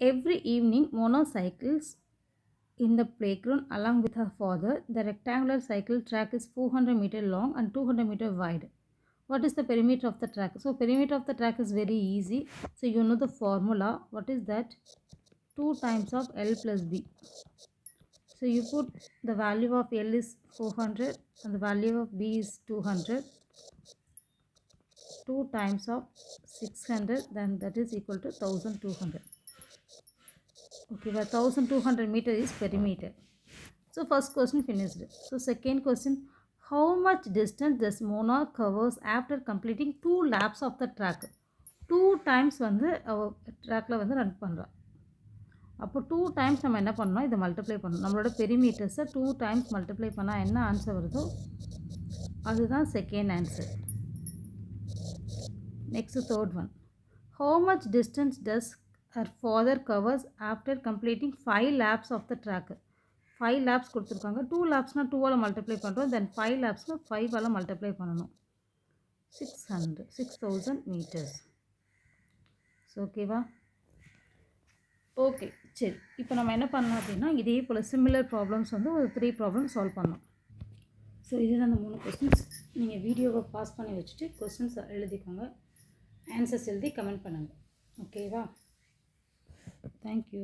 Every evening, Mona cycles in the playground along with her father. The rectangular cycle track is 400-meter long and 200-meter wide. What is the perimeter of the track? So perimeter of the track is very easy. So you know the formula. What is that? 2 times of L plus B. So you put the value of L is 400 and the value of B is 200. 2 times of 600, then that is equal to 1200. Okay, but 1200 meter is perimeter. So first question finished. So second question, how much distance does Mona covers after completing 2 laps of the track? 2 times வந்து அவ ட்ராக்ல வந்து run பண்ணுறா. அப்போ 2 times நம்ம என்ன பண்ணணும், இதை மல்டிப்ளை பண்ணணும். நம்மளோட பெரிமீட்டர்ஸை 2 டைம்ஸ் மல்டிப்ளை பண்ணால் என்ன ஆன்சர் வருதோ அதுதான் second answer. Next third one, how much distance does her father covers after completing 5 laps of the track? 5 laps கொடுத்துருக்காங்க. 2 lapsனால் 2ஆல் மல்டிப்ளை பண்ணுறோம். தென் 5 lapsனால் 5ஆல் மல்டிப்ளை பண்ணணும். 6000 meters. ஸோ ஓகேவா? ஓகே, சரி. இப்போ நம்ம என்ன பண்ணலாம் அப்படின்னா, இதே போல் சிமிலர் ப்ராப்ளம்ஸ் வந்து ஒரு 3 ப்ராப்ளம் சால்வ் பண்ணலாம். ஸோ இதுதான் அந்த 3 கொஸ்டின்ஸ். நீங்கள் வீடியோவை பாஸ் பண்ணி வச்சுட்டு கொஸ்டின்ஸ் எழுதிக்கோங்க. ஆன்சர்ஸ் எழுதி கமெண்ட் பண்ணுங்கள். ஓகேவா? தேங்க்யூ.